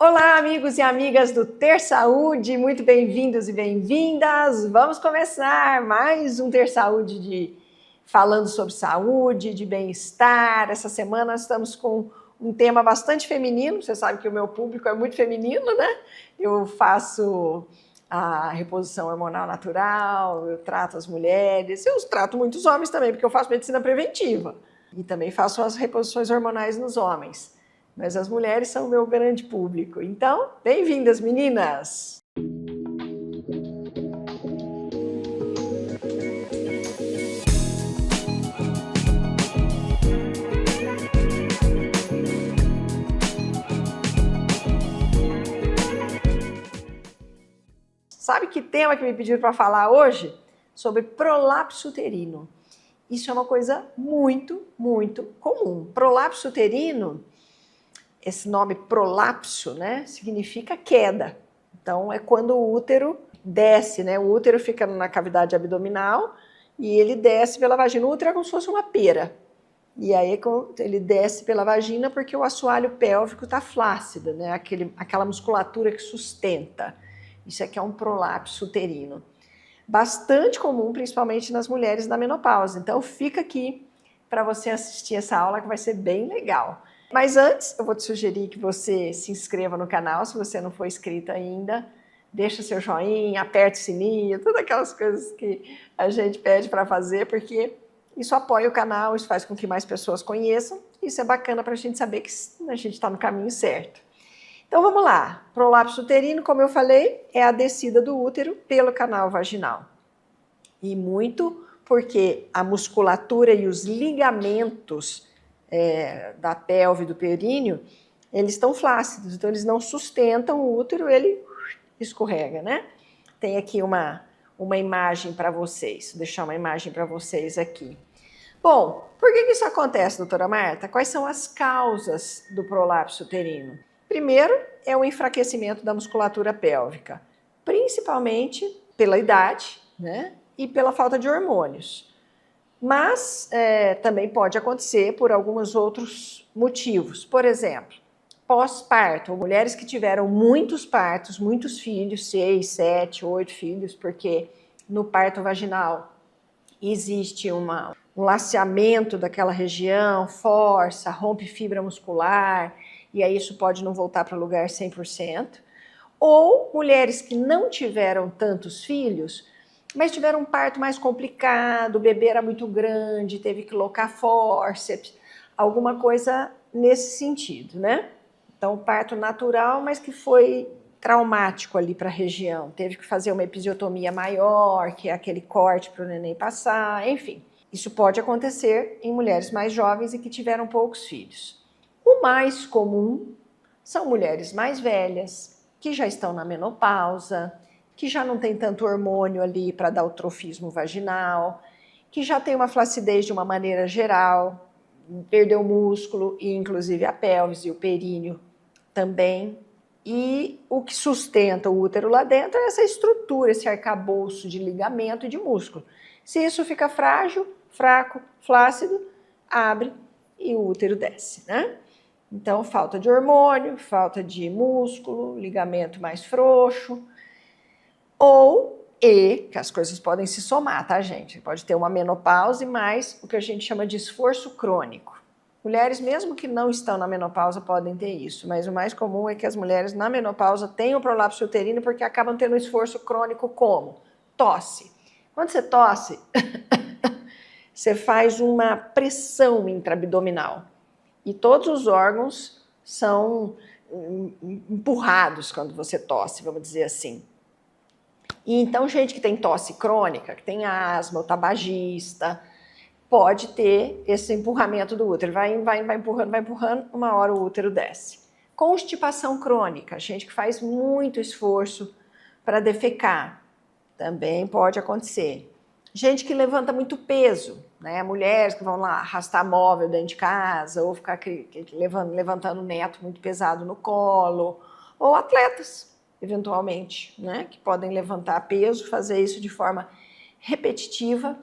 Olá, amigos e amigas do Ter Saúde, muito bem-vindos e bem-vindas. Vamos começar mais um Ter Saúde falando sobre saúde, de bem-estar. Essa semana nós estamos com um tema bastante feminino. Você sabe que o meu público é muito feminino, né? Eu faço a reposição hormonal natural, eu trato as mulheres, eu trato muitos homens também, porque eu faço medicina preventiva e também faço as reposições hormonais nos homens. Mas as mulheres são o meu grande público. Então, bem-vindas, meninas! Sabe que tema que me pediram para falar hoje? Sobre prolapso uterino. Isso é uma coisa muito, muito comum. Prolapso uterino, esse nome prolapso, né, significa queda. Então, é quando o útero desce, né? O útero fica na cavidade abdominal e ele desce pela vagina. O útero é como se fosse uma pera. E aí ele desce pela vagina porque o assoalho pélvico está flácido, né? Aquela musculatura que sustenta. Isso aqui é um prolapso uterino. Bastante comum, principalmente nas mulheres da menopausa. Então, fica aqui para você assistir essa aula que vai ser bem legal. Mas antes, eu vou te sugerir que você se inscreva no canal, se você não for inscrito ainda. Deixa seu joinha, aperta o sininho, todas aquelas coisas que a gente pede para fazer, porque isso apoia o canal, isso faz com que mais pessoas conheçam. Isso é bacana para a gente saber que a gente está no caminho certo. Então vamos lá. Prolapso uterino, como eu falei, é a descida do útero pelo canal vaginal. E muito porque a musculatura e os ligamentos da pelve, do períneo, eles estão flácidos, então eles não sustentam o útero, ele escorrega, né? Tem aqui uma imagem para vocês, vou deixar uma imagem para vocês aqui. Bom, por que isso acontece, doutora Marta? Quais são as causas do prolapso uterino? Primeiro, é o enfraquecimento da musculatura pélvica, principalmente pela idade, né? E pela falta de hormônios. Mas também pode acontecer por alguns outros motivos. Por exemplo, pós-parto, mulheres que tiveram muitos partos, muitos filhos, 6, 7, 8 filhos, porque no parto vaginal existe um laceamento daquela região, força, rompe fibra muscular, e aí isso pode não voltar para o lugar 100%. Ou mulheres que não tiveram tantos filhos, mas tiveram um parto mais complicado, o bebê era muito grande, teve que colocar fórceps, alguma coisa nesse sentido, né? Então, parto natural, mas que foi traumático ali para a região. Teve que fazer uma episiotomia maior, que é aquele corte para o neném passar, enfim. Isso pode acontecer em mulheres mais jovens e que tiveram poucos filhos. O mais comum são mulheres mais velhas, que já estão na menopausa, que já não tem tanto hormônio ali para dar o trofismo vaginal, que já tem uma flacidez de uma maneira geral, perdeu músculo, e inclusive a pelvis e o períneo também. E o que sustenta o útero lá dentro é essa estrutura, esse arcabouço de ligamento e de músculo. Se isso fica frágil, fraco, flácido, abre e o útero desce, né? Então, falta de hormônio, falta de músculo, ligamento mais frouxo, que as coisas podem se somar, tá, gente? Pode ter uma menopausa e mais o que a gente chama de esforço crônico. Mulheres, mesmo que não estão na menopausa, podem ter isso, mas o mais comum é que as mulheres na menopausa tenham prolapso uterino porque acabam tendo um esforço crônico como? Tosse. Quando você tosse, você faz uma pressão intraabdominal e todos os órgãos são empurrados quando você tosse, vamos dizer assim. E então, gente que tem tosse crônica, que tem asma, ou tabagista, pode ter esse empurramento do útero. Vai empurrando, uma hora o útero desce. Constipação crônica, gente que faz muito esforço para defecar, também pode acontecer. Gente que levanta muito peso, né? Mulheres que vão lá arrastar móvel dentro de casa, ou ficar levantando neto muito pesado no colo, ou atletas, eventualmente, né? Que podem levantar peso, fazer isso de forma repetitiva,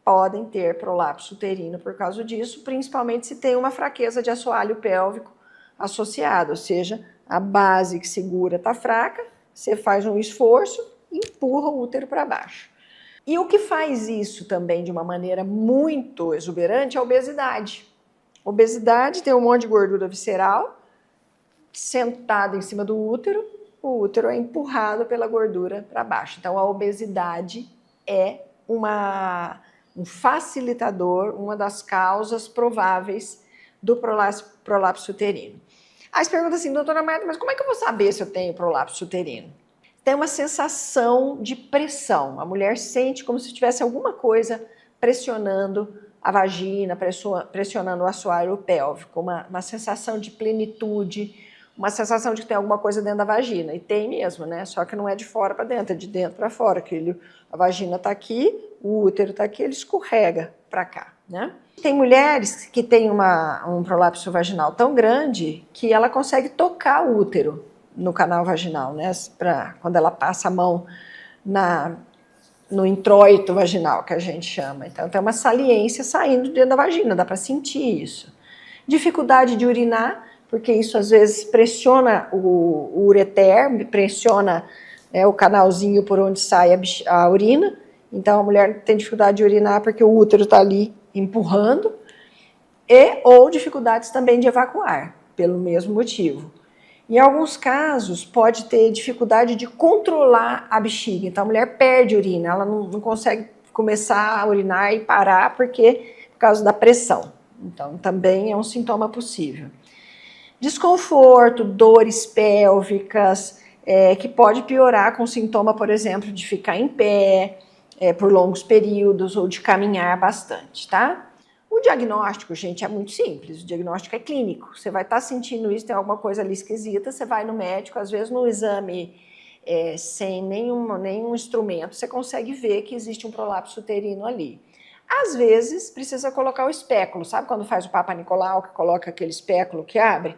podem ter prolapso uterino por causa disso, principalmente se tem uma fraqueza de assoalho pélvico associada, ou seja, a base que segura está fraca, você faz um esforço e empurra o útero para baixo. E o que faz isso também de uma maneira muito exuberante é a obesidade. Obesidade tem um monte de gordura visceral sentada em cima do útero, o útero é empurrado pela gordura para baixo. Então a obesidade é um facilitador, uma das causas prováveis do prolapso uterino. Aí você pergunta assim, doutora Marta, mas como é que eu vou saber se eu tenho prolapso uterino? Tem uma sensação de pressão. A mulher sente como se tivesse alguma coisa pressionando a vagina, pressionando o assoalho pélvico, uma sensação de plenitude, uma sensação de que tem alguma coisa dentro da vagina. E tem mesmo, né? Só que não é de fora para dentro, é de dentro para fora. A vagina está aqui, o útero está aqui, ele escorrega para cá, né? Tem mulheres que têm um prolapso vaginal tão grande que ela consegue tocar o útero no canal vaginal, né? Quando ela passa a mão no introito vaginal, que a gente chama. Então, tem uma saliência saindo dentro da vagina, dá para sentir isso. Dificuldade de urinar, porque isso às vezes pressiona o ureter, pressiona o canalzinho por onde sai a urina. Então, a mulher tem dificuldade de urinar porque o útero está ali empurrando. Ou dificuldades também de evacuar, pelo mesmo motivo. Em alguns casos, pode ter dificuldade de controlar a bexiga. Então, a mulher perde urina, ela não consegue começar a urinar e parar por causa da pressão. Então, também é um sintoma possível. Desconforto, dores pélvicas, que pode piorar com sintoma, por exemplo, de ficar em pé por longos períodos ou de caminhar bastante, tá? O diagnóstico, gente, é muito simples, o diagnóstico é clínico. Você vai estar sentindo isso, tem alguma coisa ali esquisita, você vai no médico, às vezes no exame sem nenhum instrumento, você consegue ver que existe um prolapso uterino ali. Às vezes, precisa colocar o espéculo, sabe quando faz o Papa Nicolau, que coloca aquele espéculo que abre?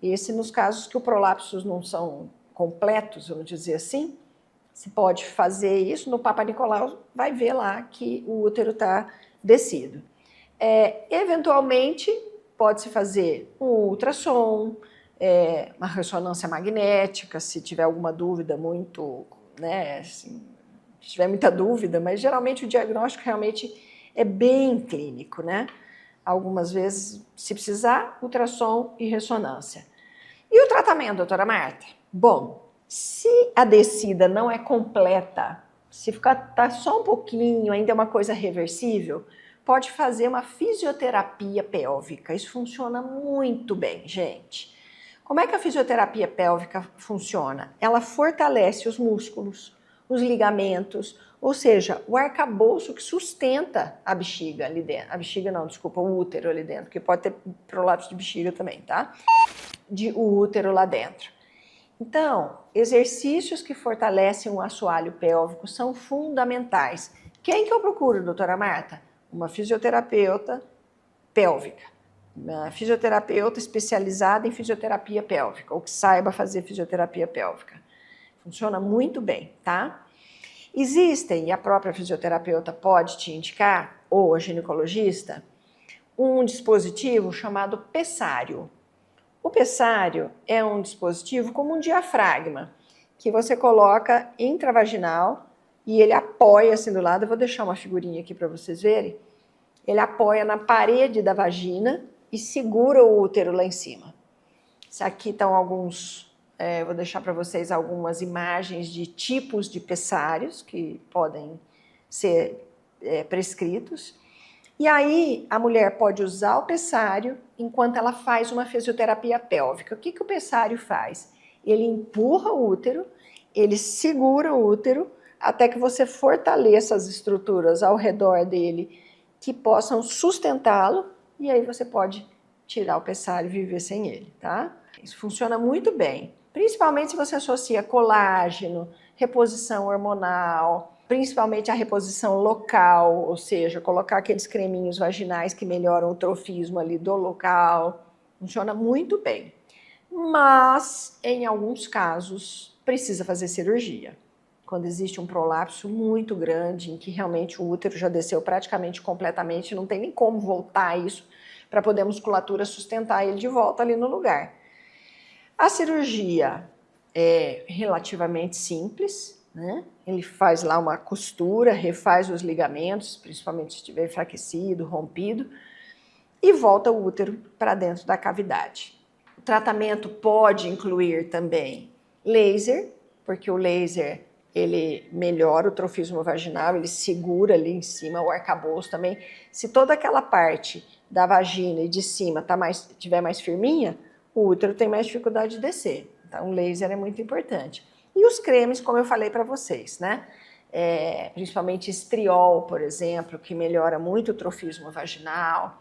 Esse nos casos que os prolapsos não são completos, vamos dizer assim, você pode fazer isso, no Papa Nicolau vai ver lá que o útero está descido. Eventualmente, pode-se fazer um ultrassom, uma ressonância magnética, se tiver alguma dúvida muito, né, assim, se tiver muita dúvida, mas geralmente o diagnóstico realmente é bem clínico, né? Algumas vezes, se precisar, ultrassom e ressonância. E o tratamento, doutora Marta? Bom, se a descida não é completa, se tá só um pouquinho, ainda é uma coisa reversível, pode fazer uma fisioterapia pélvica. Isso funciona muito bem, gente. Como é que a fisioterapia pélvica funciona? Ela fortalece os músculos, os ligamentos, ou seja, o arcabouço que sustenta a bexiga ali dentro. A bexiga não, desculpa, o útero ali dentro, porque pode ter prolapso de bexiga também, tá? O útero lá dentro. Então, exercícios que fortalecem o assoalho pélvico são fundamentais. Quem que eu procuro, doutora Marta? Uma fisioterapeuta pélvica, uma fisioterapeuta especializada em fisioterapia pélvica, ou que saiba fazer fisioterapia pélvica. Funciona muito bem, tá? Existem, e a própria fisioterapeuta pode te indicar, ou a ginecologista, um dispositivo chamado pessário. O pessário é um dispositivo como um diafragma, que você coloca intravaginal e ele apoia assim do lado. Eu vou deixar uma figurinha aqui para vocês verem. Ele apoia na parede da vagina e segura o útero lá em cima. Isso aqui estão vou deixar para vocês algumas imagens de tipos de pessários que podem ser prescritos. E aí a mulher pode usar o pessário enquanto ela faz uma fisioterapia pélvica. O que o pessário faz? Ele empurra o útero, ele segura o útero até que você fortaleça as estruturas ao redor dele que possam sustentá-lo, e aí você pode tirar o pessário e viver sem ele, tá? Isso funciona muito bem, principalmente se você associa colágeno, reposição hormonal, principalmente a reposição local, ou seja, colocar aqueles creminhos vaginais que melhoram o trofismo ali do local, funciona muito bem. Mas, em alguns casos, precisa fazer cirurgia. Quando existe um prolapso muito grande, em que realmente o útero já desceu praticamente completamente, não tem nem como voltar isso para poder a musculatura sustentar ele de volta ali no lugar. A cirurgia é relativamente simples, né? Ele faz lá uma costura, refaz os ligamentos, principalmente se estiver enfraquecido, rompido, e volta o útero para dentro da cavidade. O tratamento pode incluir também laser, porque o laser ele melhora o trofismo vaginal, ele segura ali em cima o arcabouço também. Se toda aquela parte da vagina e de cima tiver mais firminha, o útero tem mais dificuldade de descer. Então, o laser é muito importante. E os cremes, como eu falei para vocês, né? Principalmente estriol, por exemplo, que melhora muito o trofismo vaginal.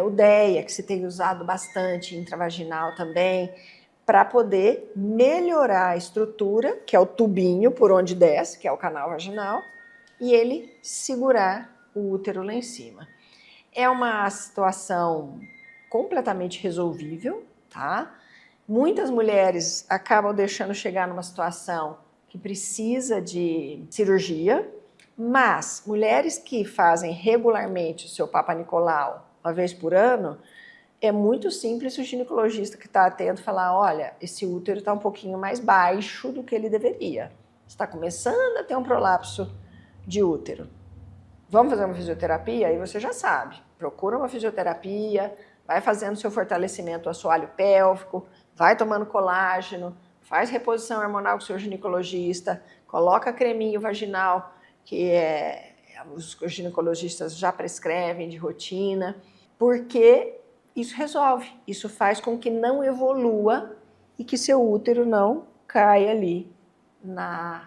O DEA, que se tem usado bastante intravaginal também, para poder melhorar a estrutura, que é o tubinho por onde desce, que é o canal vaginal, e ele segurar o útero lá em cima. É uma situação completamente resolvível, tá? Muitas mulheres acabam deixando chegar numa situação que precisa de cirurgia, mas mulheres que fazem regularmente o seu Papa Nicolau uma vez por ano, é muito simples o ginecologista que está atento falar, olha, esse útero está um pouquinho mais baixo do que ele deveria. Está começando a ter um prolapso de útero. Vamos fazer uma fisioterapia? Aí você já sabe. Procura uma fisioterapia, vai fazendo seu fortalecimento do assoalho pélvico, vai tomando colágeno, faz reposição hormonal com o seu ginecologista, coloca creminho vaginal, que os ginecologistas já prescrevem de rotina, porque isso resolve, isso faz com que não evolua e que seu útero não caia ali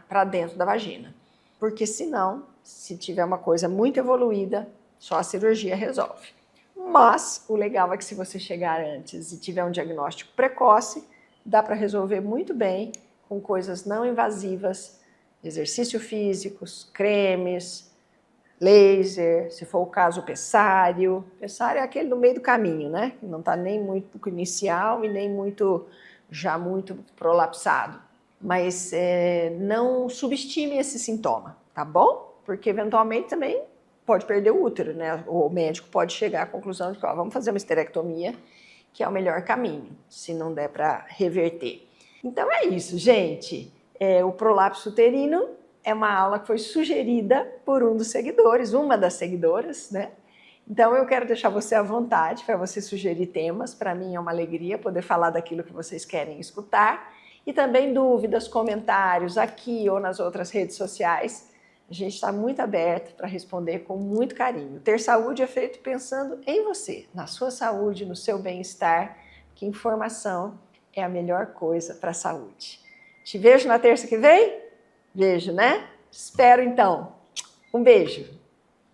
para dentro da vagina. Porque senão, se tiver uma coisa muito evoluída, só a cirurgia resolve. Mas o legal é que se você chegar antes e tiver um diagnóstico precoce, dá para resolver muito bem com coisas não invasivas, exercícios físicos, cremes, laser, se for o caso, pessário. Pessário é aquele no meio do caminho, né? Que não está nem muito inicial e nem já muito prolapsado. Mas não subestime esse sintoma, tá bom? Porque eventualmente também pode perder o útero, né? O médico pode chegar à conclusão de que vamos fazer uma esterectomia, que é o melhor caminho, se não der para reverter. Então é isso, gente. O prolapso uterino é uma aula que foi sugerida por um dos seguidores, uma das seguidoras, né? Então eu quero deixar você à vontade para você sugerir temas. Para mim é uma alegria poder falar daquilo que vocês querem escutar. E também dúvidas, comentários aqui ou nas outras redes sociais. A gente está muito aberto para responder com muito carinho. Ter saúde é feito pensando em você, na sua saúde, no seu bem-estar, que informação é a melhor coisa para a saúde. Te vejo na terça que vem? Vejo, né? Espero então. Um beijo.